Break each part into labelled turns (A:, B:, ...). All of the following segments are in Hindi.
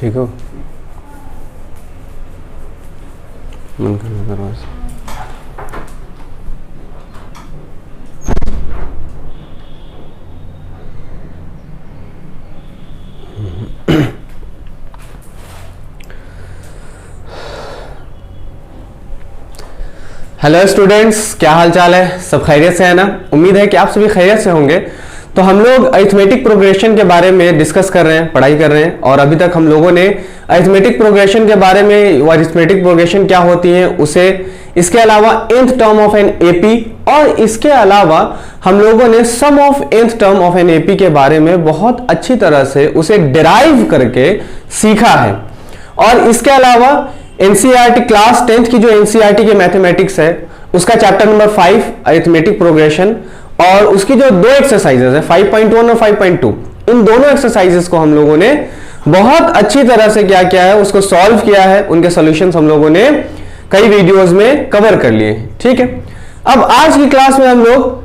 A: ठीक हो, मन करना दरवाजा। हेलो स्टूडेंट्स, क्या हाल चाल है? सब खैरियत से है ना? उम्मीद है कि आप सभी खैरियत से होंगे। तो हम लोग अरिथमेटिक प्रोग्रेशन के बारे में डिस्कस कर रहे हैं, पढ़ाई कर रहे हैं। और अभी तक हम लोगों ने अरिथमेटिक प्रोग्रेशन के बारे में, वो अरिथमेटिक प्रोग्रेशन क्या होती है उसे, इसके अलावा nth term of N AP, और इसके अलावा हम लोगों ने sum of nth term of N AP के बारे में बहुत अच्छी तरह से उसे डिराइव करके सीखा है। और इसके अलावा एनसीईआरटी क्लास 10th की जो एनसीईआरटी के मैथमेटिक्स है उसका चैप्टर नंबर 5 अरिथमेटिक प्रोग्रेशन, और उसकी जो दो एक्सरसाइजेस है 5.1 और 5.2, इन दोनों एक्सरसाइजेस को हम लोगों ने बहुत अच्छी तरह से क्या किया है, उसको सॉल्व किया है। उनके सॉल्यूशंस हम लोगों ने कई वीडियोस में कवर कर लिए। ठीक है, अब आज की क्लास में हम लोग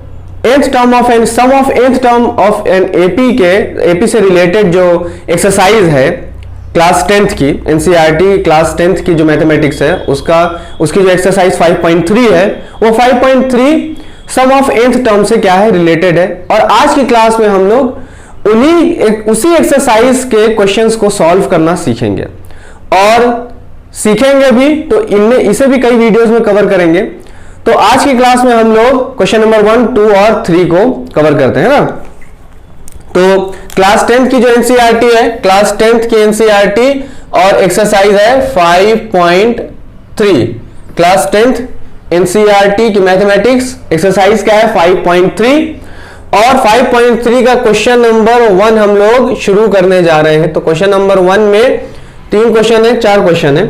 A: nth term of an, sum of nth term of N AP के, एपी से रिलेटेड जो एक्सरसाइज है क्लास 10th की, एनसीईआरटी क्लास 10th की जो मैथमेटिक्स है उसकी जो एक्सरसाइज 5.3 है, वो 5.3 सम ऑफ nth टर्म से क्या है, रिलेटेड है। और आज की क्लास में हम लोग उसी एक्सरसाइज के क्वेश्चंस को सॉल्व करना सीखेंगे, और सीखेंगे भी तो इनमें इसे भी कई वीडियोस में कवर करेंगे। तो आज की क्लास में हम लोग क्वेश्चन नंबर 1, 2 और 3 को कवर करते हैं ना। तो क्लास 10th की जो एनसीईआरटी है, क्लास 10th की एनसीईआरटी और एक्सरसाइज है 5.3, क्लास 10th एनसीईआरटी की मैथमेटिक्स एक्सरसाइज क्या है 5.3, और 5.3 का क्वेश्चन नंबर 1 हम लोग शुरू करने जा रहे हैं। तो क्वेश्चन नंबर 1 में 3 क्वेश्चन है, 4 क्वेश्चन है।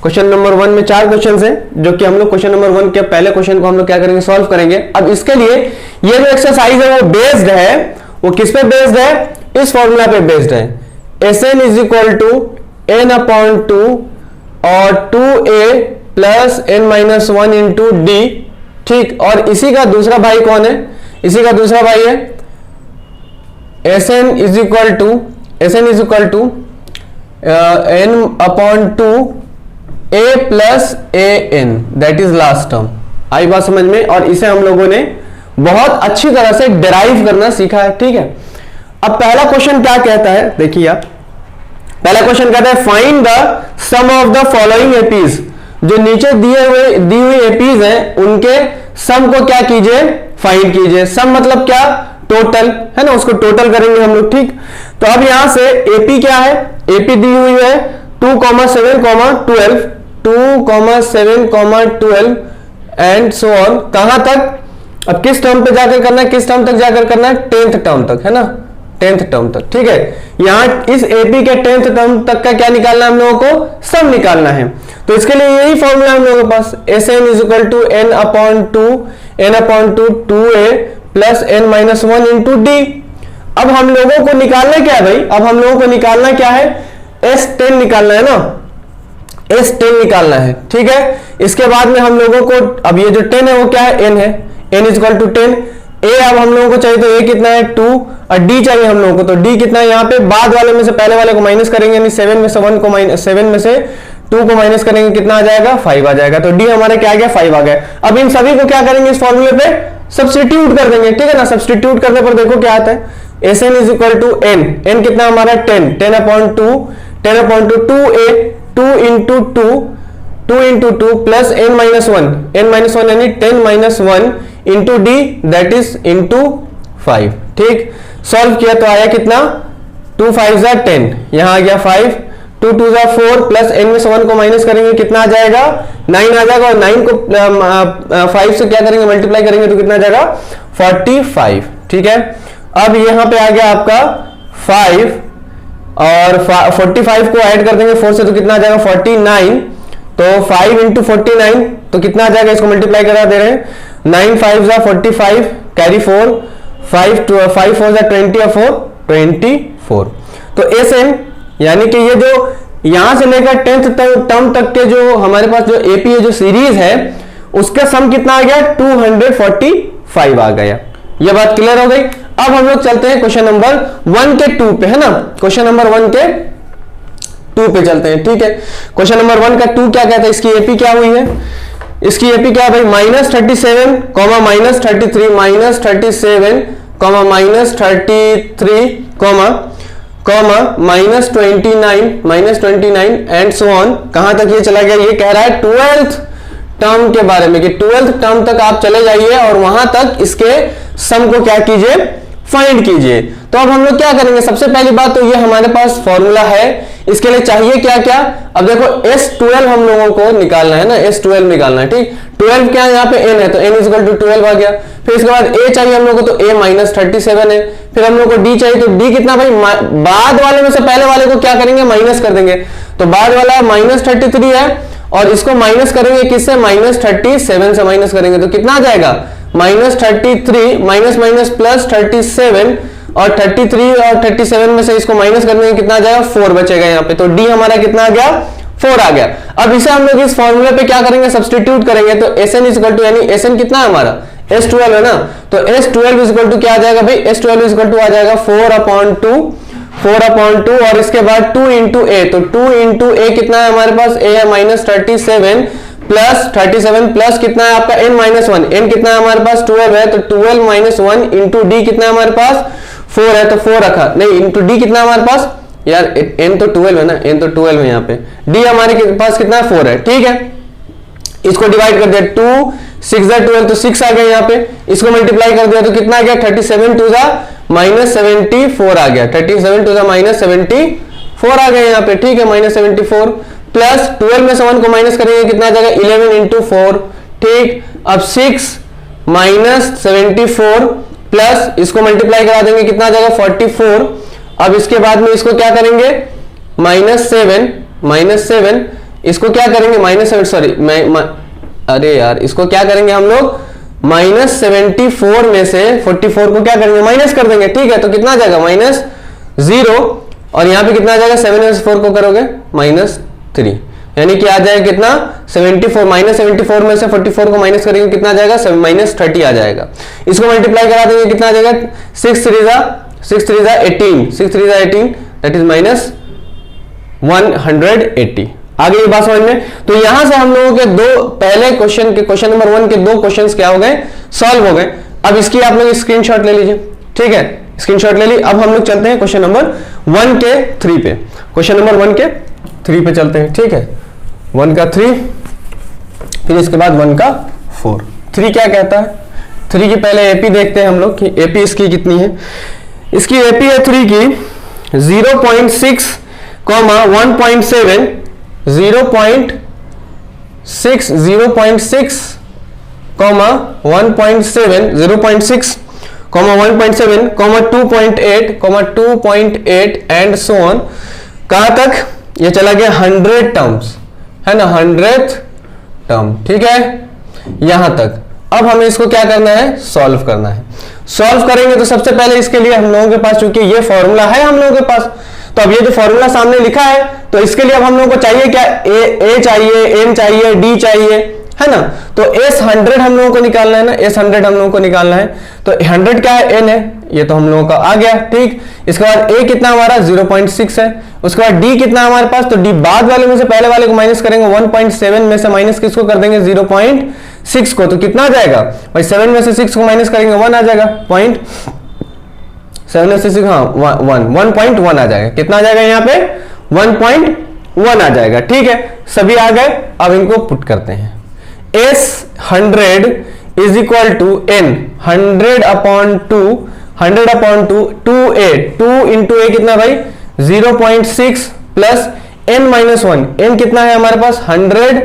A: क्वेश्चन नंबर 1 में 4 क्वेश्चन है, जो कि हम लोग क्वेश्चन नंबर 1 के पहले क्वेश्चन को हम लोग क्या करेंगे, सॉल्व करेंगे। अब इसके लिए ये जो एक्सरसाइज है वो बेस्ड है, वो किस पे बेस्ड है, इस फॉर्मूला पे बेस्ड है, Sn is equal to n/2 और 2a plus n-1 into D. ठीक, और इसी का दूसरा भाई कौन है, इसी का दूसरा भाई है Sn is equal to n/2 a plus an, that is last term. आई बात समझ में? और इसे हम लोगों ने बहुत अच्छी तरह से डिराइव करना सीखा है। ठीक है, अब पहला क्वेश्चन क्या कहता है, देखिए आप, पहला क्वेश्चन कहता है find the sum of the following APs. जो नीचे दी हुई एपीज हैं उनके सम को क्या कीजिए, फाइंड कीजिए। सम मतलब क्या, टोटल है ना, उसको टोटल करेंगे हम लोग। ठीक, तो अब यहां से एपी क्या है, एपी दी हुई है 2,7,12, 2,7,12 एंड सो ऑन। कहां तक, अब किस टर्म पे जाकर करना है, किस टर्म तक जाकर करना है, 10th टर्म तक, है ना, 10th टर्म तक। ठीक है, यहां इस एपी के 10th टर्म तक का क्या निकालना है हम लोगों को, सम निकालना है। तो इसके लिए यही फॉर्मूला हम लोगों के पास, Sn is equal to n/2 2a plus n-1 into d. अब हम लोगों को निकालना क्या है भाई, अब हम लोगों को निकालना क्या है, S10 निकालना है ना, S10 निकालना है। ठीक है, इसके बाद में हम लोगों को, अब ये जो 10 है वो क्या है, n है, n is equal to 10। a अब हम लोगों को चाहिए, तो a कितना है 2, और d चाहिए हम लोगों को, तो d कितना है, यहाँ पे बाद वाले में से पहले वाले को माइनस करेंगे, यानी 7 में से 2 को माइनस करेंगे, कितना आ जाएगा, 5 आ जाएगा। तो d हमारा क्या आ गया, 5 आ गया। अब इन सभी को क्या करेंगे, इस फॉर्मूले पे सब्स्टिट्यूट कर देंगे। ठीक है ना, सब्स्टिट्यूट करने पर देखो क्या आता है, Sn is equal to n कितना हमारा 10/2 2a 2 इंटू 2 प्लस n-1 यानी 10-1 into D, that is into 5। ठीक, सॉल्व किया तो आया कितना, 2 5 10, यहां आ गया 5, 2 2 4 प्लस n में से 1 को माइनस करेंगे, कितना आ जाएगा, 9 आ जाएगा। और 9 को 5 से क्या करेंगे, मल्टीप्लाई करेंगे, तो कितना आ जाएगा, 45। ठीक है, अब यहां पे आ गया आपका 5 और 45 को ऐड कर देंगे 4 से, तो कितना आ जाएगा 49। तो 5 इंटू 49 तो कितना आ जाएगा, इसको मल्टीप्लाई करा दे रहे हैं, 9 5 जा 45, कैरी 4, 5 4 जा 20 और 4 24। तो Sn यानी कि ये जो यहां से लेकर 10th टर्म तक के जो हमारे पास जो एपी जो सीरीज है उसका सम कितना आ गया, 245 आ गया। ये बात क्लियर हो गई। अब हम लोग चलते हैं क्वेश्चन नंबर 1 के 2 पे, है ना, क्वेश्चन नंबर 1 के 2 पे चलते हैं, ठीक है। क्वेश्चन नंबर 1 का 2 क्या कहता है, इसकी एपी क्या हुई है, इसकी एपी क्या है भाई, -37, -33, -37, -33, -29 एंड सो ऑन। कहां तक ये चला गया, ये कह रहा है 12th टर्म के बारे में कि 12th टर्म तक आप चले जाइए और वहां तक इसके सम को क्या कीजिए, फाइंड कीजिए। तो अब हम लोग क्या करेंगे, सबसे पहली बात तो ये हमारे पास फॉर्मूला है, इसके लिए चाहिए क्या क्या। अब देखो S12 हम लोगों को निकालना है ना, S12 निकालना है, ठीक। 12 क्या है, यहाँ पे n है तो n इक्वल टू 12 आ गया। फिर इसके बाद a चाहिए हम लोग को, तो a -37 है। फिर हम लोग को d चाहिए, तो d कितना भाई, बाद वाले में से पहले वाले को क्या करेंगे, माइनस कर देंगे। तो बाद वाला -33 है और इसको माइनस करेंगे किससे, -37 से माइनस करेंगे तो कितना आ जाएगा, -33 माइनस प्लस 37 और 33 और 37 में से इसको माइनस करने में कितना आ जाएगा, 4 बचेगा यहाँ पे। तो डी हमारा कितना आ गया, 4 आ गया। अब इसे हम लोग इस फॉर्मूले पे क्या करेंगे, सब्स्टिट्यूट करेंगे। तो Sn इक्वल टू, यानी Sn कितना है हमारा, S12 है ना, तो S12 इक्वल टू क्या आ जाएगा भाई, S12 इक्वल टू आ जाएगा 4/2 और इसके बाद 2 इंटू ए, तो 2 इंटू ए कितना है हमारे पास, a है -37 प्लस कितना है आपका n-1, n कितना है हमारे पास 12 है, तो 12 - 1 इंटू डी कितना है हमारे पास 4 है, तो 4 रखा नहीं, इंटू डी कितना है हमारे पास, यार n तो 12 है ना, n तो 12 है यहाँ पे, d हमारे पास कितना है 4 है, ठीक है। इसको डिवाइड कर दिया, 2 6 12 तो 6 आ गया यहाँ पे, इसको मल्टीप्लाई कर दिया तो कितना आ गया, 37 टू द -74 आ गया, 37 टू द -74 आ गया यहाँ पे, ठीक है, -74 प्लस 12 में से 1 को माइनस करेंगे कितना आ जाएगा, 11 इंटू 4, ठीक। अब 6 -74 प्लस इसको मल्टीप्लाई करा देंगे कितना आ जाएगा, 44। अब इसके बाद में इसको क्या करेंगे, -7 इसको क्या करेंगे, -7 सॉरी अरे यार इसको क्या करेंगे हम लोग, -74 में से 44 को क्या करेंगे, माइनस कर देंगे, ठीक है। तो कितना आ जाएगा, -0 और यहाँ पे कितना आ जाएगा, 7 में से 4 को करोगे -3, यानी कि आ जाएगा कितना, 74 -74 में से 44 को माइनस करेंगे कितना आ जाएगा, -30 आ जाएगा। इसको मल्टीप्लाई करा देंगे कितना आ जाएगा, 6 3 जा 18 दैट इज -180। आगे ये बात समझ में। तो यहां से हम लोगों के दो पहले क्वेश्चन के, क्वेश्चन नंबर 1 के 2 क्वेश्चंस क्या हो गए, सॉल्व हो गए। अब इसकी आप लोग स्क्रीनशॉट ले लीजिए, ठीक है, स्क्रीनशॉट ले ली। अब हम लोग चलते हैं क्वेश्चन नंबर 1 के 3 पे, क्वेश्चन नंबर 1 के 3 पे चलते हैं, ठीक है। 1 का 3, फिर इसके बाद 1 का 4। 3 क्या कहता है, 3 की पहले एपी देखते हैं हम लोग कि एपी इसकी कितनी है। इसकी एपी है 3 की 0.6, 1.7, 0.6, 0.6, 1.7, 0.6, 1.7, 2.8 एंड सो ऑन। कहां तक ये चला गया, 100 टर्म्स है ना, 100th टर्म, ठीक है, यहां तक। अब हमें इसको क्या करना है, सॉल्व करना है। सॉल्व करेंगे तो सबसे पहले इसके लिए हम लोगों के पास, चूंकि ये फॉर्मूला है हम लोगों के पास, तो अब ये जो फॉर्मूला सामने लिखा है, तो इसके लिए अब हम लोगों को चाहिए क्या, ए चाहिए, एन चाहिए, डी चाहिए, है ना। तो S100 हम लोगों को निकालना है ना, S100 हम लोगों को निकालना है। तो 100 क्या है, n है, ये तो हम लोगों का आ गया, ठीक। इसके बाद a कितना हमारा 0.6 है, उसके बाद d कितना हमारे पास, तो d बाद वाले में से पहले वाले को माइनस करेंगे, 1.7 में से माइनस किसको कर देंगे, 0.6 को, तो कितना आ जाएगा भाई, 7 में से 6 को माइनस करेंगे 1 आ जाएगा, 7 में से 6, हाँ 1.1 आ जाएगा, कितना आ जाएगा यहाँ पे 1.1 आ जाएगा, ठीक है। सभी आ गए, अब इनको पुट करते हैं। S100 is equal to n, 100/2, 2 into a कितना भाई 0.6 प्लस n-1, n कितना है हमारे पास 100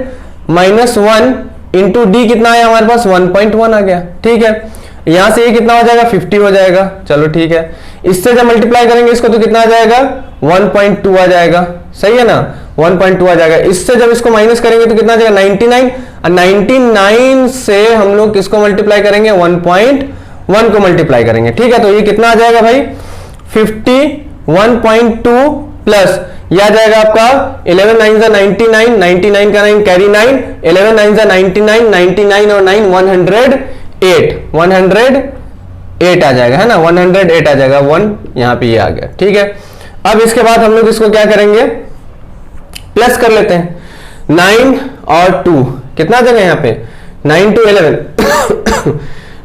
A: -1 इंटू d कितना है हमारे पास 1.1 आ गया, ठीक है। यहां से ये कितना हो जाएगा 50 हो जाएगा, चलो ठीक है। इससे जब मल्टीप्लाई करेंगे इसको तो कितना आ जाएगा 1.2 आ जाएगा, सही है ना, 1.2 आ जाएगा। इससे जब इसको माइनस करेंगे तो कितना आ जाएगा 99, और 99 से हम लोग किसको मल्टीप्लाई करेंगे 1.1 को मल्टीप्लाई करेंगे, ठीक है। तो ये कितना आ जाएगा भाई 51.2 प्लस ये आ जाएगा आपका 11 9 जा 99, 99 का 9 कैरी 9, 11 9 जा 99, 99 और 9 108 आ जाएगा, है ना, 108 आ जाएगा, 1 यहाँ पे ये आ गया, ठीक है। अब इसके बाद हम लोग इसको क्या करेंगे, प्लस कर लेते हैं 9 और 2 कितना देंगे यहाँ पे 9 to 11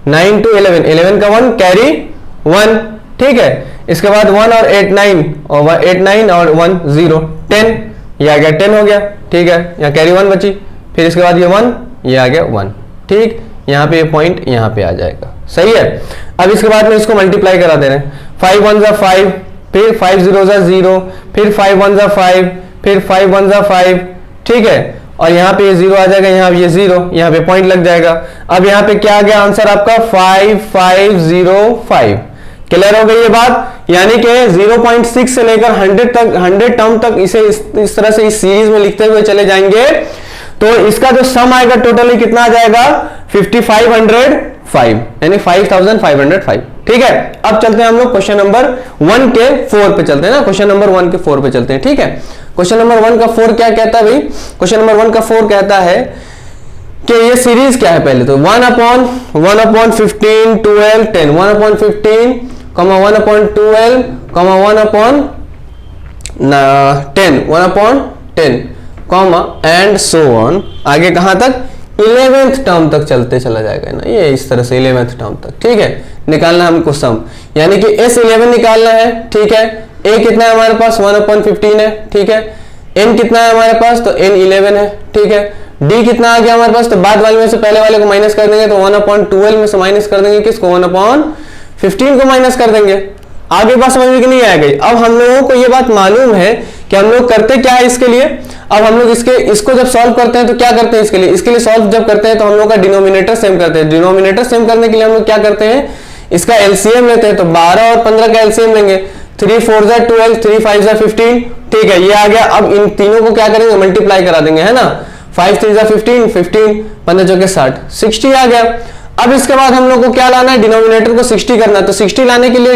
A: 9 to 11 11 का 1 कैरी 1, ठीक है। इसके बाद 1 और 8 9 और 8 9 और 1 0 10, ये आ गया 10 हो गया, ठीक है। यहाँ कैरी 1 बची, फिर इसके बाद ये 1, ये आ गया 1, ठीक। यहाँ पे ये पॉइंट यहाँ पे आ जाएगा, सही है। अब इसके बाद में इसको मल्टीप्लाई करा दे रहे हैं 5 1 जा 5, फिर 5 0 जा 0, फिर 5 1 जा 5, फिर 5 1 जा 5, ठीक है। और यहाँ पे ये 0 आ जाएगा, यहाँ ये 0, यहाँ पे पॉइंट लग जाएगा। अब यहाँ पे क्या आ गया आंसर आपका 5505। क्लियर हो गई ये बात, यानी कि 0.6 से लेकर 100 तक 100 टर्म तक इसे इस तरह से इस सीरीज में लिखते हुए चले जाएंगे तो इसका जो सम आएगा टोटली कितना आ जाएगा 5505, यानी 5505, ठीक है। अब चलते हैं हम लोग क्वेश्चन नंबर 1 के 4 पे चलते हैं ना, क्वेश्चन नंबर 1 के 4 पे चलते हैं, ठीक है। क्वेश्चन नंबर 1 का 4 क्या कहता है भाई, क्वेश्चन नंबर 1 का 4 कहता है कि ये सीरीज क्या है, पहले तो 1/15 12 10 1/15 1/12 1/10 एंड सो ऑन, आगे कहां तक 11th टर्म तक चलते चला जाएगा ना, ये इस तरह से 11th टर्म तक, ठीक है। निकालना हमको सम, यानी कि S11 निकालना है, ठीक है। A कितना है हमारे पास 1/15 है, ठीक है। N कितना है हमारे पास, तो N 11 है, ठीक है। D कितना आ गया हमारे पास, तो बाद वाले में से पहले वाले को माइनस कर देंगे, तो 1/12 में से माइनस कर देंगे किसको 1/15 को माइनस कर देंगे। आगे बात समझ में नहीं आ गई। अब हम लोगों को ये बात मालूम है कि हम लोग करते क्या है इसके लिए। अब हम लोग इसको जब सॉल्व करते हैं तो क्या करते हैं, इसके लिए सॉल्व जब करते हैं तो हम लोग का डिनोमिनेटर सेम करते हैं। डिनोमिनेटर सेम करने के लिए हम लोग क्या करते हैं, इसका एलसीएम लेते हैं, तो 12 और 15 का एलसीएम लेंगे, 3 4 जा 12, 3 5 जा 15, ठीक है। ये आ गया। अब इन तीनों को क्या करेंगे, मल्टीप्लाई करा देंगे, है ना। 5 3 जा 15, 15 15 चौके 60, 60 आ गया। अब इसके बाद हम लोग को क्या लाना है, डिनोमिनेटर को 60 करना है। तो 60 लाने के लिए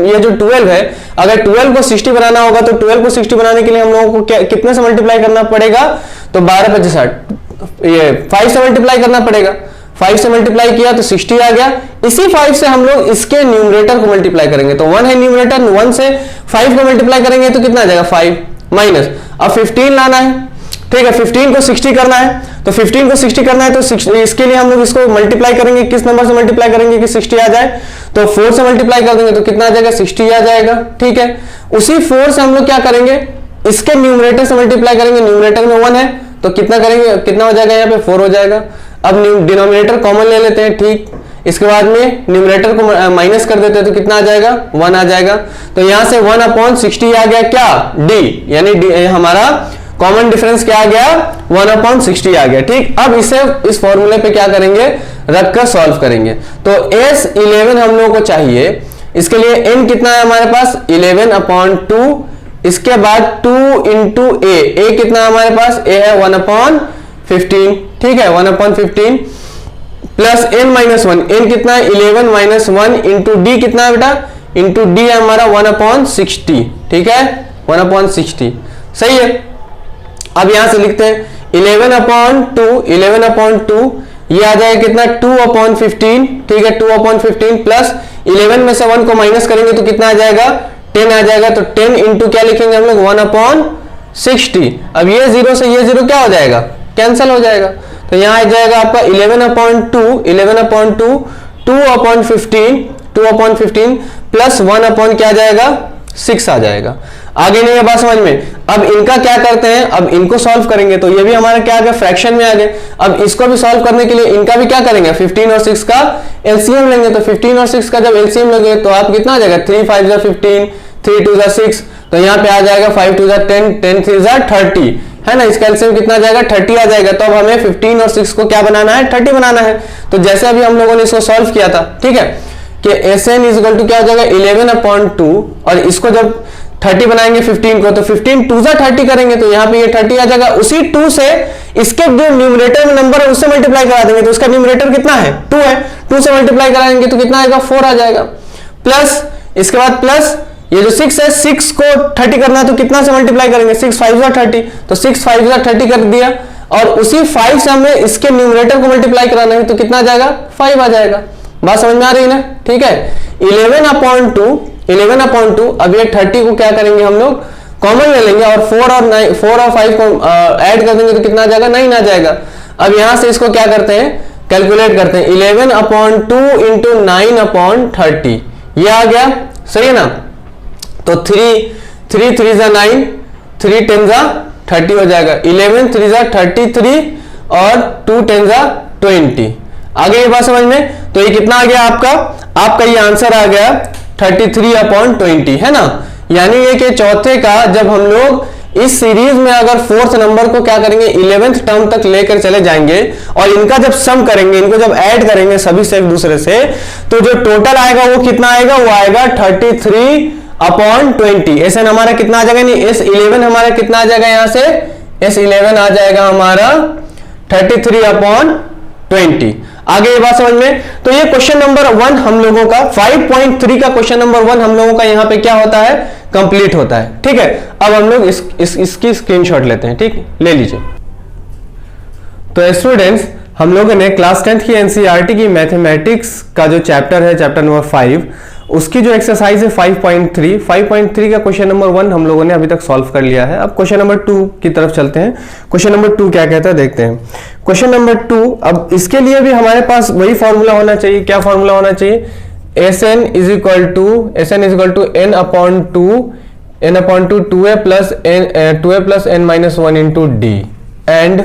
A: ये जो 12 है, अगर 12 को 60 बनाना होगा तो 12 को 60 बनाने के लिए हम लोगों को कितने से मल्टीप्लाई करना पड़ेगा, तो 12 25 60, ये 5 से मल्टीप्लाई करना पड़ेगा। 5 से मल्टीप्लाई किया तो 60 आ गया। इसी 5 से हम लोग इसके न्यूमरेटर को मल्टीप्लाई करेंगे, तो 1 है न्यूमरेटर, 1 से 5 को मल्टीप्लाई करेंगे तो कितना आ जाएगा 5 माइनस। अब 15 लाना है, ठीक है। 15 को 60 करना है, तो 15 को 60 करना है तो इसके लिए हम लोग इसको मल्टीप्लाई करेंगे, किस नंबर से मल्टीप्लाई करेंगे कि 60 आ जाए, तो 4 से मल्टीप्लाई कर देंगे तो कितना आ जाएगा 60 आ जाएगा, ठीक है। उसी 4 से हम लोग क्या करेंगे, इसके न्यूमरेटर से मल्टीप्लाई करेंगे, न्यूमरेटर में 1 है तो कितना करेंगे, कितना हो जाएगा यहाँ पे 4 हो जाएगा। अब डिनोमिनेटर कॉमन ले लेते हैं, ठीक। इसके बाद में न्यूमरेटर को माइनस कर देते हैं तो कितना आ जाएगा 1 आ जाएगा। तो यहां से 1/60 आ गया क्या, डी, यानी हमारा कॉमन डिफरेंस क्या आ गया 1/60 आ गया, ठीक। अब इसे इस फॉर्मूले पे क्या करेंगे, रखकर सॉल्व करेंगे। तो S11 हम लोगों को चाहिए, इसके लिए n कितना है हमारे पास 11/2, इसके बाद 2 into a कितना है हमारे पास, a है 1/15, ठीक है 1/15 प्लस n minus 1, n कितना है 11 minus 1 into d कितना है बेटा, into d है हमारा 1/60, ठीक है 1/60, सही है। अब यहां से लिखते हैं 11/2 ये आ जाएगा कितना 2/15, ठीक है 2/15 प्लस 11 में से 1 को माइनस करेंगे तो कितना आ जाएगा 10 आ जाएगा। तो 10 इंटू क्या लिखेंगे हम लोग 1/60। अब ये 0 से ये 0 क्या हो जाएगा, कैंसिल हो जाएगा। तो यहां आ जाएगा आपका 11/2 2/15 प्लस 1 क्या आ जाएगा 6 आ जाएगा। आगे नहीं है बात समझ में। अब इनका क्या करते हैं, अब इनको सॉल्व करेंगे तो ये भी हमारा क्या आ गया, फ्रैक्शन में आ गए। अब इसको भी सॉल्व करने के लिए इनका भी क्या करेंगे, 15 और 6 का एलसीएम लेंगे। तो 15 और 6 का जब एलसीएम लेंगे तो आप कितना आ जाएगा 3 5 जा 15, 3 2 जा 6, तो यहाँ पे आ जाएगा 5 2 जा 10, 10 3 जा 30, है ना। इसका एलसीएम कितना आ जाएगा 30 आ जाएगा। तो अब हमें 15 और 6 को क्या बनाना है 30 बनाना है। तो जैसे अभी हम लोगों ने इसको सॉल्व किया था, ठीक है, कि SN इक्वल टू क्या हो जाएगा 11/2 और इसको जब 30 बनाएंगे 15 को, तो 15 2 जा 30 करेंगे तो यहाँ पे ये 30 आ जाएगा। उसी 2 से इसके जो न्यूमरेटर में नंबर है उससे मल्टीप्लाई करा देंगे, तो उसका न्यूमरेटर कितना है 2 है, 2 से मल्टीप्लाई कराएंगे तो कितना आएगा 4 आ जाएगा। प्लस इसके बाद प्लस ये जो 6 है 6 को 30 करना है तो कितना से मल्टीप्लाई करेंगे 6 5 जा 30, तो 6 5 जा 30 कर दिया। और उसी 5 से हमें इसके न्यूमरेटर को मल्टीप्लाई कराना है तो कितना आ जाएगा 5 आ जाएगा। बात समझ में आ रही है ना, ठीक है। 11/2 अब ये 30 को क्या करेंगे हम लोग कॉमन ले लेंगे और 4 और 5 को ऐड कर देंगे तो कितना आ जाएगा, 9 आ जाएगा। अब यहां से इसको क्या करते हैं, कैलकुलेट करते हैं, 11/2 इंटू 9/30 ये आ गया, सही है ना। तो 3 3 जा 9, 3 10 जा 30 हो जाएगा, 11 3 जा 33 और 2 10 जा 20। आगे ये बात समझ में। तो ये कितना आ गया आपका ये आंसर आ गया 33/20 है ना। यानी ये कि चौथे का जब हम लोग इस सीरीज में अगर फोर्थ नंबर को क्या करेंगे 11th टर्म तक लेकर चले जाएंगे और इनका जब सम करेंगे, इनको जब ऐड करेंगे सभी से एक दूसरे से, तो जो टोटल आएगा वो कितना आएगा, वो आएगा 33/20। एसएन हमारा कितना आ जाएगा, नहीं S11 हमारा कितना आ जाएगा, यहां से S11 आ जाएगा हमारा 33/20। आगे ये बात समझ में। तो ये क्वेश्चन नंबर 1 हम लोगों का 5.3 का क्वेश्चन नंबर 1 हम लोगों का यहाँ पे क्या होता है, कंप्लीट होता है। ठीक है, अब हम लोग इसकी स्क्रीनशॉट लेते हैं। ठीक, ले लीजिए। तो स्टूडेंट्स, हम लोगों ने क्लास 10th की एनसीईआरटी की मैथमेटिक्स का जो चैप्टर है, चैप्टर नंबर 5, उसकी जो एक्सरसाइज है 5.3 का क्वेश्चन नंबर 1 हम लोगों ने अभी तक सॉल्व कर लिया है। अब क्वेश्चन नंबर 2 की तरफ चलते हैं। क्वेश्चन नंबर 2 क्या कहता है देखते हैं। क्वेश्चन नंबर 2, अब इसके लिए भी हमारे पास वही फॉर्मूला होना चाहिए। क्या फॉर्मूला होना चाहिए, SN is equal to n/2 2a plus n minus 1 into d. And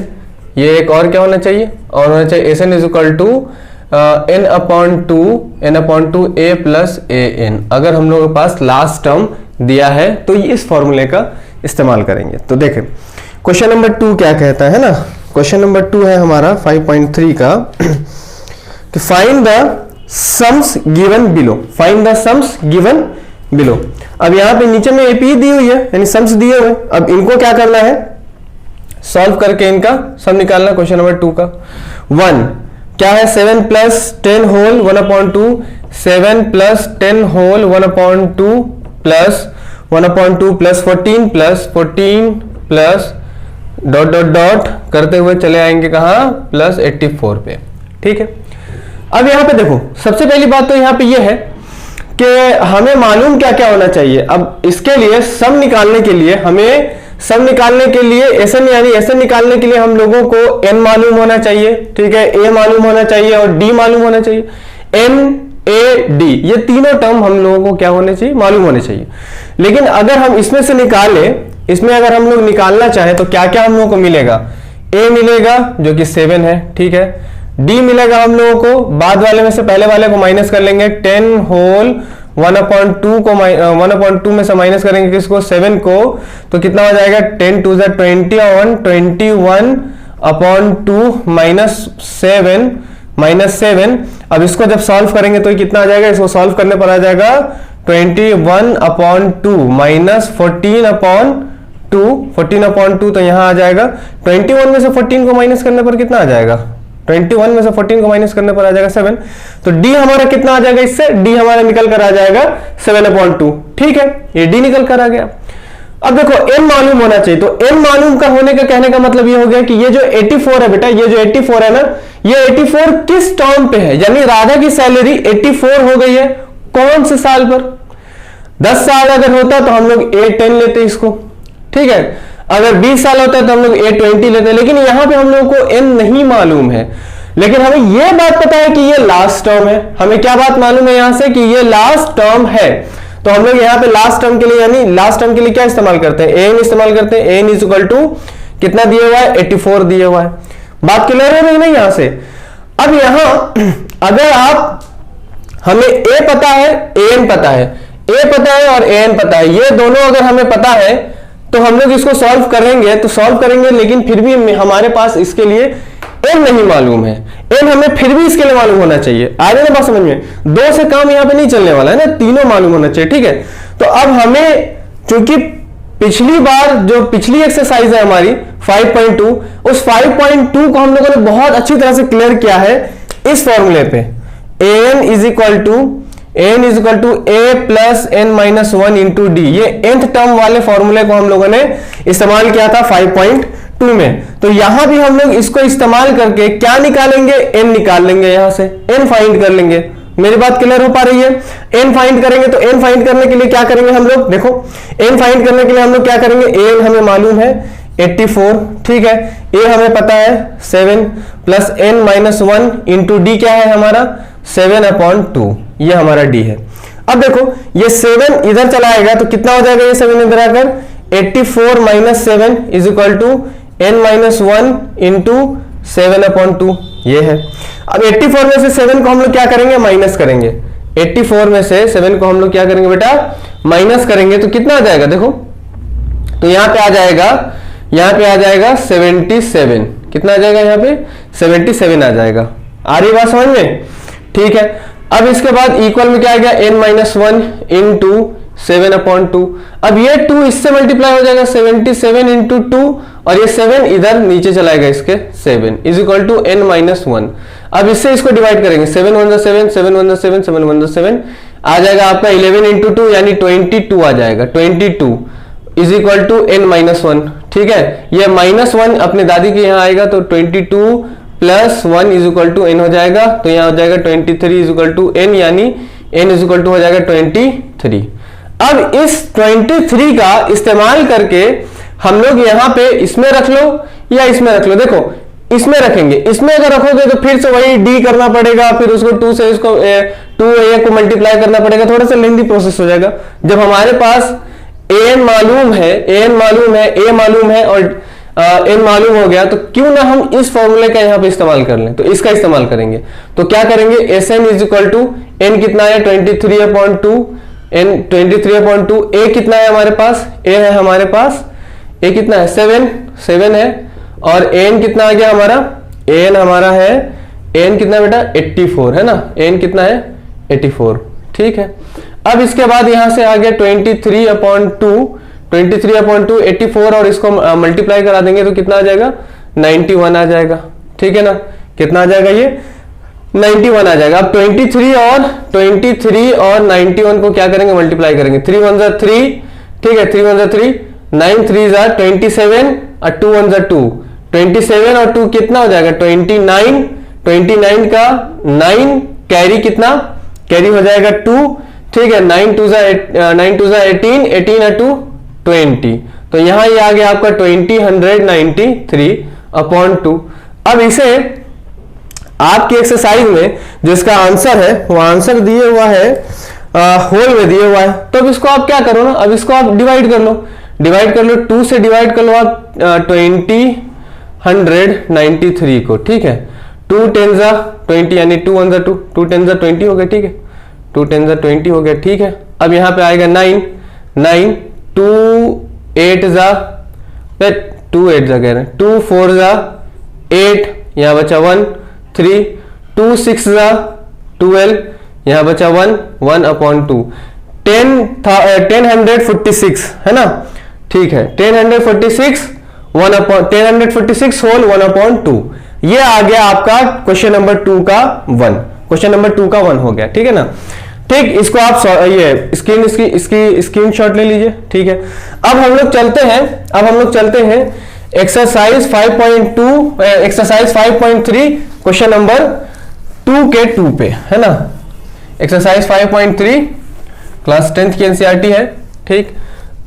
A: ये एक और क्या होना चाहिए, और होना चाहिए SN is equal to n/2 a plus an। अगर हम लोगों के पास लास्ट टर्म दिया है तो ये इस फॉर्मूले का इस्तेमाल करेंगे। तो देखें क्वेश्चन नंबर 2 क्या कहता है ना। क्वेश्चन नंबर 2 है हमारा 5.3 का कि find the sums given below. Find the sums given below. अब यहाँ पे नीचे में एपी दी हुई है, यानी सम्स दिए हुए। अब इनको क्या करना है, सॉल्व करके इनका सम निकालना। क्वेश्चन नंबर 2 का 1 क्या है, 7 plus 10 whole 1/2, 7 plus 10 whole 1/2 plus 1/2 plus 14 plus dot dot dot करते हुए चले आएंगे कहां, प्लस 84 पे। ठीक है, अब यहां पे देखो, सबसे पहली बात तो यहां पे ये है कि हमें मालूम क्या क्या होना चाहिए। अब इसके लिए सम निकालने के लिए हमें SN यानी SN निकालने के लिए हम लोगों को n मालूम होना चाहिए। ठीक है, a मालूम होना चाहिए और d मालूम होना चाहिए। n a d ये तीनों टर्म हम लोगों को क्या होने चाहिए, मालूम होने चाहिए। लेकिन अगर हम इसमें से इसमें अगर हम लोग निकालना चाहें तो क्या क्या हम लोगों को मिलेगा, a मिलेगा जो कि 7 है। ठीक है, d मिलेगा हम लोगों को, बाद वाले में से पहले वाले को माइनस कर लेंगे, 10 होल 1/2 को 1/2 में से माइनस करेंगे किसको, 7 को, तो कितना हो जाएगा 10 2 20 और 21/2 -7। अब इसको जब सॉल्व करेंगे तो कितना आ जाएगा, इसको सॉल्व करने पर आ जाएगा 21/2 माइनस 14/2 तो यहां आ जाएगा 21 में से 14 को माइनस करने पर कितना आ जाएगा, 21 में से 14 को माइनस करने पर आ जाएगा 7। तो d हमारा कितना आ जाएगा, इससे d हमारा निकल कर आ जाएगा 7/2। ठीक है, ये d निकल कर आ गया। अब देखो n मालूम होना चाहिए, तो n मालूम का होने का कहने का मतलब ये हो गया कि ये जो 84 है बेटा, ये जो 84 है ना, ये 84 किस टर्म पे है, यानी राधा की सैलरी 84 हो गई है कौन से साल पर। 10 साल अगर होता तो हम लोग A10 लेते इसको। ठीक है, अगर 20 साल होता है तो हम लोग A20 लेते हैं। लेकिन यहां पे हम लोगों को n नहीं मालूम है, लेकिन हमें यह बात पता है कि ये लास्ट टर्म है। हमें क्या बात मालूम है यहां से कि ये लास्ट टर्म है। तो हम लोग यहाँ पे लास्ट टर्म के लिए, यानी लास्ट टर्म के लिए क्या इस्तेमाल करते हैं, an इस्तेमाल करते हैं। an इज इक्वल टू कितना दिया हुआ है, 84 दिया हुआ है। बात क्लियर है नहीं यहां से। अब यहां अगर आप, हमें a पता है, an पता है, a पता है और an पता है, ये दोनों अगर हमें पता है तो हम लोग इसको सॉल्व करेंगे लेकिन फिर भी हमारे पास इसके लिए n नहीं मालूम है। n हमें फिर भी इसके लिए मालूम होना चाहिए। आ रही है ना बात समझ में, दो से काम यहाँ पे नहीं चलने वाला है ना, तीनों मालूम होना चाहिए। ठीक है, तो अब हमें चूंकि पिछली एक्सरसाइज है हमारी 5.2, उस 5.2 को हम लोगों ने बहुत अच्छी तरह से क्लियर किया है इस फॉर्मूले पे, an is equal to a plus n minus 1 into d. ये nth टर्म वाले फॉर्मूले को हम लोगों ने इस्तेमाल किया था 5.2 में। तो यहां भी हम लोग इसको इस्तेमाल करके क्या निकालेंगे, n निकाल लेंगे, यहां से n फाइंड कर लेंगे। मेरी बात क्लियर हो पा रही है? n फाइंड करेंगे तो n फाइंड करने के लिए क्या करेंगे हम लोग, देखो n फाइंड करने के लिए हम लोग क्या करेंगे, n हमें मालूम है 84, ठीक है, a हमें पता है 7 plus n minus 1 into D क्या है हमारा 7/2, ये हमारा d है। अब देखो ये 7 इधर चला आएगा तो कितना हो जाएगा, ये 7 इधर आकर 84 माइनस 7 is equal to n minus 1 into 7/2, ये है। अब 84 में से 7 को हम लोग क्या करेंगे, माइनस करेंगे। 84 में से 7 को हम लोग क्या करेंगे बेटा, माइनस करेंगे तो कितना आ जाएगा, देखो तो यहाँ पे आ जाएगा 77, कितना आ जाएगा यहाँ पे 77 आ जाएगा। आ रही बात समझ में, ठीक है। अब इसके बाद इक्वल में क्या आ गया, n माइनस 1 इंटू 7/2। अब ये 2 इससे मल्टीप्लाई हो जाएगा 77 इंटू 2 और ये 7 इधर नीचे चलाएगा इसके 7 is equal to n minus 1। अब इससे इसको डिवाइड करेंगे 7 1 जा 7, 7 1 जा 7, 7 1 जा 7, आ जाएगा आपका 11 इंटू 2 यानी 22 आ जाएगा। 22 is equal to n minus 1, ठीक है। ये -1 अपने दादी के यहाँ आएगा तो 22 plus 1 is equal to n हो जाएगा, तो यहाँ हो जाएगा 23 इज इक्वल टू n यानी n इज इक्वल टू हो जाएगा 23। अब इस 23 का इस्तेमाल करके हम लोग यहाँ पे इसमें रख लो या इसमें रख लो, देखो इसमें रखेंगे, इसमें अगर रखोगे तो फिर से वही d करना पड़ेगा, फिर उसको 2 से इसको 2a को मल्टीप्लाई करना पड़ेगा, थोड़ा सा लेंथी प्रोसेस हो जाएगा। जब हमारे पास an मालूम है, a मालूम है और n मालूम हो गया तो क्यों ना हम इस फॉर्मूले का यहाँ पे इस्तेमाल कर लें, तो इसका इस्तेमाल करेंगे। तो क्या करेंगे, Sn is equal to n कितना है 23/2, n 23/2, a कितना है हमारे पास, a है हमारे पास, a कितना है 7 है और n कितना आ गया हमारा, n हमारा है n कितना बेटा 84 है ना, n कितना है 84, ठीक है। अब इसके बाद यहां से आ गया 23/2, 84 और इसको मल्टीप्लाई करा देंगे तो कितना आ जाएगा 91 आ जाएगा, ठीक है ना। कितना आ जाएगा, ये 91 आ जाएगा। अब 23 और 91 को क्या करेंगे, मल्टीप्लाई करेंगे। 3 1 जा 3, ठीक है, 3 1 जा 3, 9 3 जा 27 और 2 1 जा 2, 27 और 2 कितना हो जाएगा 29, 29 का 9 कैरी कितना, कैरी हो जाएगा 2, ठीक है। 9 2 जा 18, 18 और 2 20, तो यहां ये आ गया आपका 193/2। अब इसे आपकी एक्सरसाइज में जिसका आंसर है वो आंसर दिए हुआ है होल में दिए हुआ है, तो अब इसको आप क्या करो ना, अब इसको आप डिवाइड कर लो, 2 से डिवाइड कर लो आप 2093 को, ठीक है। 2 10 जा 20 यानी 2 1 जा 2, 2 10 जा 20 हो गया, ठीक है, 2 10 जा 20 हो गया, ठीक है। अब यहाँ पे आएगा 9, 2 8 जा 2 8 जा कह रहे हैं, 2 4 जा 8, यहाँ बचा 1 3, 2 6 जा 12, यहाँ बचा 1/2, 1046 है ना, ठीक है, 1046 होल 1/2, ये आ गया आपका क्वेश्चन नंबर 2 का 1, क्वेश्चन नंबर 2 का 1 हो गया, ठीक है ना। ठीक, इसको आप ये इसकी स्क्रीनशॉट ले लीजिए, ठीक है। अब हम लोग चलते हैं एक्सरसाइज 5.2 एक्सरसाइज 5.3 क्वेश्चन नंबर 2 के 2 पे, है ना। एक्सरसाइज 5.3 क्लास 10th की एनसीईआरटी है, ठीक।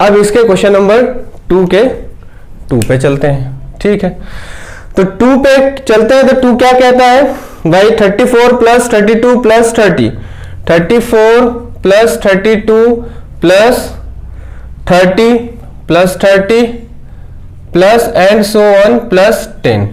A: अब इसके क्वेश्चन नंबर 2 के 2 पे चलते हैं, ठीक है। तो 2 पे चलते हैं तो 2 क्या कहता है भाई, 34 plus 32 plus 30, 34 plus 32 plus 30 plus 30 plus and so on plus 10।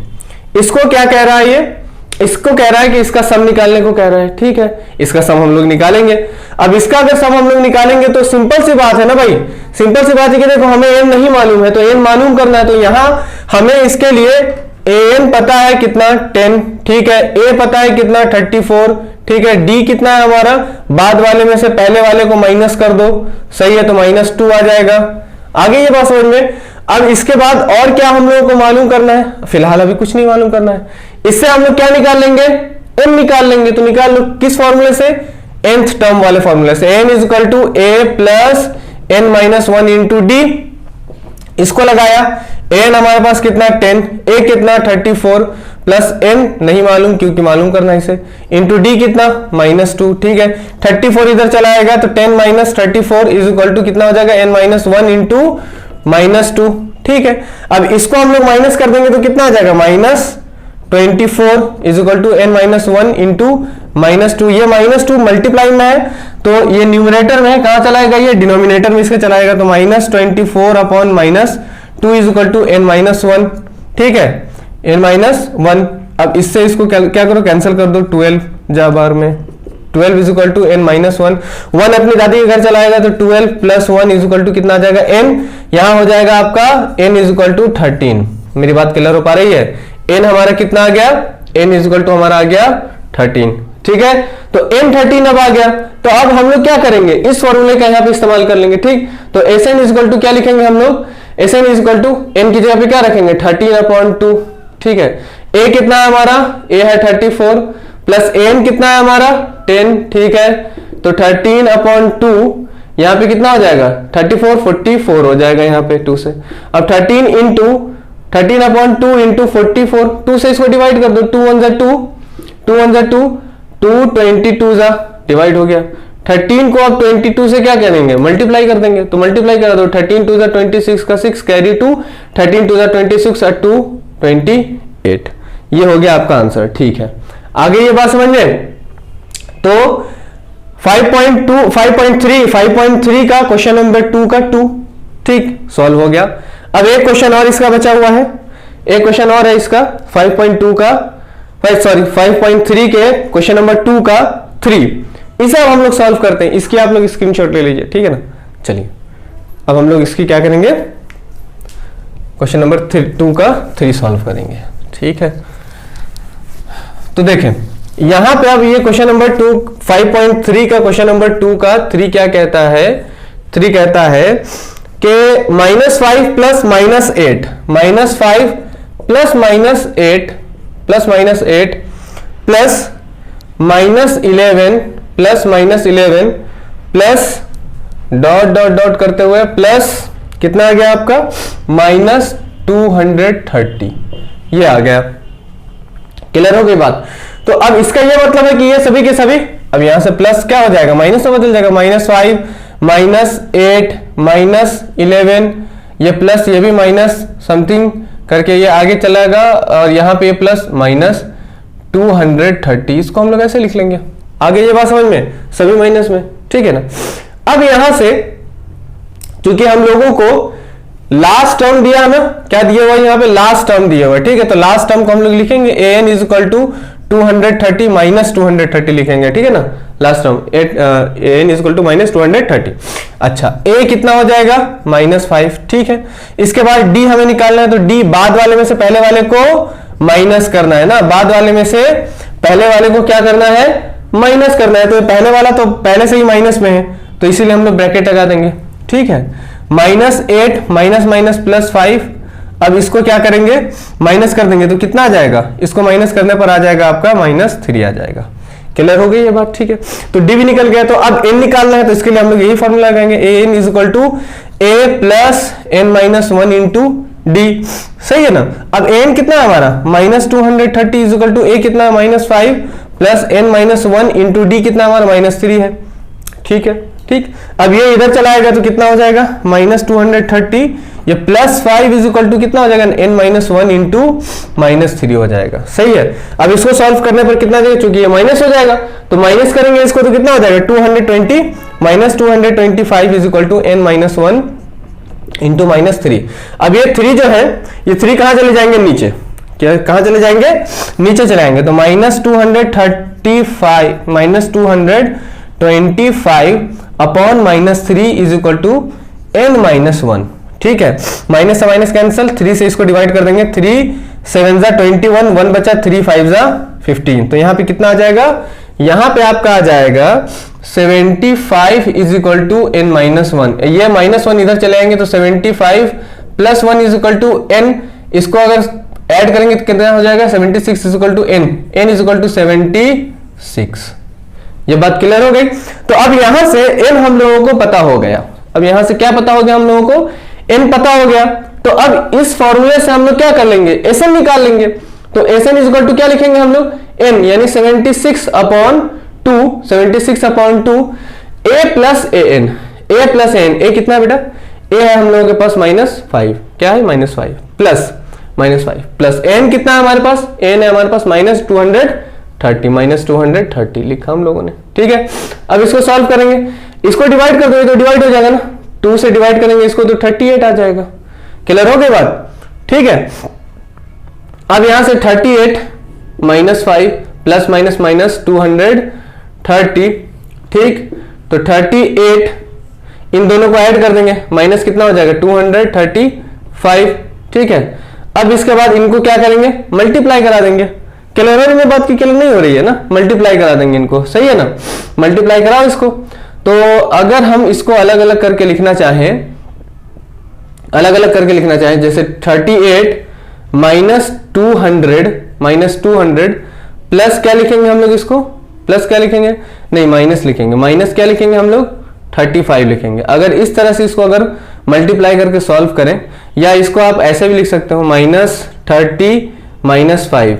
A: इसको क्या कह रहा है, ये इसको कह रहा है कि इसका सम निकालने को कह रहा है, ठीक है। इसका सम हम लोग निकालेंगे। अब इसका अगर सम हम लोग निकालेंगे तो सिंपल सी बात है ना भाई, सिंपल सी बात है कि देखो हमें n नहीं मालूम है तो n मालूम करना है, तो यहां हमें इसके लिए an पता है कितना 10, ठीक है, a पता है कितना 34, ठीक है, d कितना है हमारा, बाद वाले में से पहले वाले को माइनस कर दो, सही है, तो -2 आ जाएगा। आगे ये बात समझ में। अब इसके बाद और क्या हम लोगों को मालूम करना है, फिलहाल अभी कुछ नहीं मालूम करना है। इससे हम लोग क्या निकाल लेंगे, n निकाल लेंगे, तो निकाल लो किस फॉर्मूले से, nth टर्म वाले फॉर्मूले से, n is equal to a plus n minus 1 into d. इसको लगाया, n हमारे पास कितना 10, a कितना 34 प्लस n नहीं मालूम क्योंकि मालूम करना है इसे, इंटू डी कितना -2, ठीक है। 34 इधर चला आएगा तो 10 माइनस 34 इज इक्वल टू कितना हो जाएगा n माइनस 1 इंटू -2, ठीक है। अब इसको हम लोग माइनस कर देंगे तो कितना आ जाएगा -24 is equal to n minus 1 into -2। ये -2 मल्टीप्लाई में है तो ये न्यूमरेटर में है, कहां चलाएगा ये डिनोमिनेटर में इसके चलाएगा, तो -24 upon -2 is equal to n minus 1, ठीक है, n माइनस 1। अब इससे इसको क्या करो कैंसिल कर दो, 12 जा बार में 12 is equal to n minus 1, 1 अपनी दादी के घर चलाएगा तो 12 प्लस 1 इज इक्वल टू कितना आ जाएगा n, यहां हो जाएगा आपका n इज इक्वल टू 13। मेरी बात क्लियर हो पा रही है, n हमारा कितना आ गया, n इज इक्वल टू हमारा आ गया 13, ठीक है। तो n 13 अब आ गया, तो अब हम लोग क्या करेंगे, इस फॉर्मूले का यहाँ पे इस्तेमाल कर लेंगे, ठीक। तो Sn इज इक्वल टू क्या लिखेंगे हम लोग, Sn is equal to n की जगह पे क्या रखेंगे 13/2, ठीक है। a कितना है हमारा, a है 34 प्लस an कितना है हमारा 10, ठीक है। तो 13/2 यहाँ पे कितना हो जाएगा 34 44 हो जाएगा यहाँ पे 2 से। अब 13/2 इंटू 44, 2 से इसको डिवाइड कर दो, 2 1 जा 2, 2 1 जा 2, 2 22 जा डिवाइड हो गया। 13 को अब 22 से क्या करेंगे मल्टीप्लाई कर देंगे, तो मल्टीप्लाई करा दो, 13 2 जा 26 का 6 कैरी 2, 13 2 जा 26 और 2 28, ये हो गया आपका आंसर, ठीक है। आगे ये बात समझ में, तो 5.3 का क्वेश्चन नंबर 2 का 2, ठीक, सॉल्व हो गया। अब एक क्वेश्चन और इसका बचा हुआ है, एक क्वेश्चन और है इसका 5.3 के क्वेश्चन नंबर 2 का 3, इसे अब हम लोग सॉल्व करते हैं। इसकी आप लोग स्क्रीनशॉट ले लीजिए, ठीक है ना। चलिए अब हम लोग इसकी क्या करेंगे, क्वेश्चन नंबर 2 का 3 सॉल्व करेंगे, ठीक है। तो देखें यहां पे अब ये क्वेश्चन नंबर 2 5.3 का क्वेश्चन नंबर 2 का 3 क्या कहता है, 3 कहता है कि -5 plus -8 -5 plus -8 plus -8 plus -11 plus -11 plus dot dot dot करते हुए प्लस कितना आ गया आपका -230, ये आ गया। क्लियर हो गई बात। तो अब इसका ये मतलब है कि ये सभी के सभी अब यहां से प्लस क्या हो जाएगा माइनस में बदल जाएगा, -5 -8 -11, ये प्लस ये भी माइनस समथिंग करके ये आगे चलाएगा और यहाँ पे प्लस -230, इसको हम लोग ऐसे लिख लेंगे। आगे ये बात समझ में, सभी माइनस में, ठीक है ना। अब यहां से क्योंकि हम लोगों को लास्ट टर्म दिया ना, क्या दिया हुआ यहाँ पे लास्ट टर्म दिया हुआ, ठीक है। तो लास्ट टर्म को हम लोग लिखेंगे an इज इक्वल टू 230 -230 लिखेंगे, ठीक है ना। Last term an is equal to -230। अच्छा a कितना हो जाएगा -5, ठीक है। इसके बाद d हमें निकालना है, तो d बाद वाले में से पहले वाले को माइनस करना है ना, बाद वाले में से पहले वाले को क्या करना है माइनस करना है। तो पहले वाला तो पहले से ही माइनस में है, तो इसीलिए हम लोग ब्रैकेट लगा देंगे, ठीक है। -8 माइनस प्लस 5, अब इसको क्या करेंगे माइनस कर देंगे तो कितना आ जाएगा, इसको माइनस करने पर आ जाएगा आपका -3 आ जाएगा। क्लियर हो गई ये बात, ठीक है। तो d भी निकल गया, तो अब n निकालना है, तो इसके लिए हम लोग यही फॉर्मूला लगाएंगे, an is equal to a plus n-1 into d, सही है ना। अब n कितना है हमारा -230 इज इक्वल टू a कितना है -5 प्लस n-1 इंटू डी कितना हमारा -3 है, ठीक है, ठीक। अब ये इधर चलाएगा तो कितना हो जाएगा -230, ये प्लस 5 इज इक्वल टू कितना हो जाएगा n-1 इंटू -3 हो जाएगा, सही है। अब इसको सॉल्व करने पर कितना जाएगा, चूंकि ये माइनस हो जाएगा तो माइनस करेंगे इसको तो कितना हो जाएगा 220 -225 is equal to n-1 into -3। अब ये 3 जो है ये 3 कहां चले जाएंगे नीचे, क्या कहां चले जाएंगे नीचे चलाएंगे, तो -225 upon -3 is equal to n-1, ठीक है। माइनस से माइनस कैंसिल, 3 से इसको डिवाइड कर देंगे, 3 7 जा 21, 1 बचा, 3 5 जा 15, तो यहाँ पे कितना आ जाएगा, यहाँ पे आपका आ जाएगा 75 इज इक्वल टू n-1। ये -1 इधर चले आएंगे तो 75 plus 1 is equal to n, इसको अगर ऐड करेंगे तो कितना हो जाएगा 76 is equal to n is equal to 76। ये बात क्लियर हो गई। तो अब यहां से n हम लोगों को पता हो गया, अब यहां से क्या पता हो गया हम लोगों को n पता हो गया। तो अब इस फॉर्मूले से हम लोग क्या कर लेंगे Sn निकाल लेंगे। तो एसएन इज इक्वल टू क्या लिखेंगे हम लोग, एन यानी 76 upon 2, 76 upon 2 A plus A N, A plus N, ए कितना है बेटा, ए है हम लोगों के पास -5, क्या है -5 प्लस -5 प्लस एन कितना है हमारे पास, एन है हमारे पास -230, -230 लिखा हम लोगों ने, ठीक है। अब इसको सॉल्व करेंगे, इसको डिवाइड कर दो तो डिवाइड हो जाएगा ना, 2 से डिवाइड करेंगे इसको तो 38 आ जाएगा। क्लियर हो गई बात, ठीक है। अब यहां से 38 -5 प्लस माइनस माइनस 230, ठीक, तो 38 इन दोनों को ऐड कर देंगे, माइनस कितना हो जाएगा 235, ठीक है। अब इसके बाद इनको क्या करेंगे, मल्टीप्लाई करा देंगे। क्लियर में बात की, क्लियर नहीं हो रही है ना, मल्टीप्लाई करा देंगे इनको, सही है ना, मल्टीप्लाई कराओ इसको। तो अगर हम इसको अलग अलग करके लिखना चाहें, अलग अलग करके लिखना चाहें, जैसे 38 -200 प्लस क्या लिखेंगे हम लोग इसको, प्लस क्या लिखेंगे, नहीं माइनस लिखेंगे, माइनस क्या लिखेंगे हम लोग 35 लिखेंगे। अगर इस तरह से इसको अगर मल्टीप्लाई करके सॉल्व करें, या इसको आप ऐसे भी लिख सकते हो -30 -5,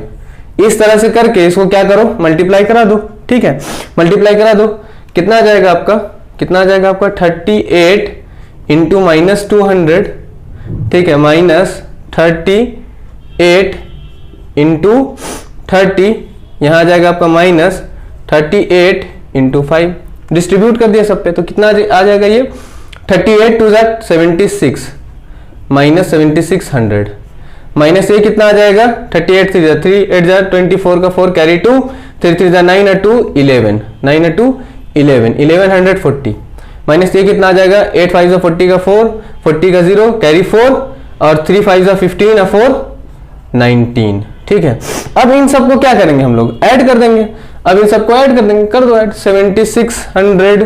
A: इस तरह से करके इसको क्या करो, मल्टीप्लाई करा दो, ठीक है। मल्टीप्लाई करा दो, कितना आ जाएगा आपका, कितना आ जाएगा आपका 38 इंटू -200, ठीक है, -38 इंटू 30, यहां आ जाएगा आपका -38 इंटू 5, डिस्ट्रीब्यूट कर दिया सब पे, तो कितना आ जाएगा ये 38 2 76 -7600 माइनस ये कितना आ जाएगा 38 3 8 24 का 4 कैरी 2 3 3 9 2 11 9 2 11 1140 माइनस ये कितना आ जाएगा 8 5 40 का 4 40 का 0 कैरी 4 और 3 5 15 और 4 19, ठीक है। अब इन सबको क्या करेंगे हम लोग, ऐड कर देंगे। अब इन सबको ऐड कर देंगे, कर दो ऐड, 7600,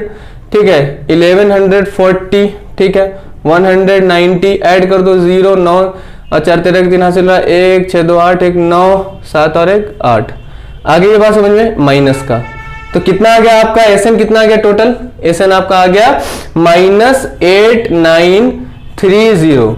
A: ठीक है, 1140, ठीक है, 190 ऐड कर दो, 0 9 और 4 13 3 हासिल रहा 1 6 2 8 1 9 7 और 1 8। आगे ये बात समझ में, माइनस का, तो कितना आ गया आपका एसएन, कितना आ गया टोटल एसएन आपका आ गया -8930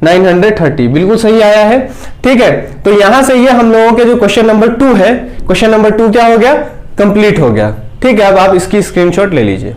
A: -8930 बिल्कुल सही आया है, ठीक है। तो यहां से ये हम लोगों के जो क्वेश्चन नंबर 2 है, क्वेश्चन नंबर 2 क्या हो गया, कंप्लीट हो गया, ठीक है। अब आप इसकी स्क्रीनशॉट ले लीजिए।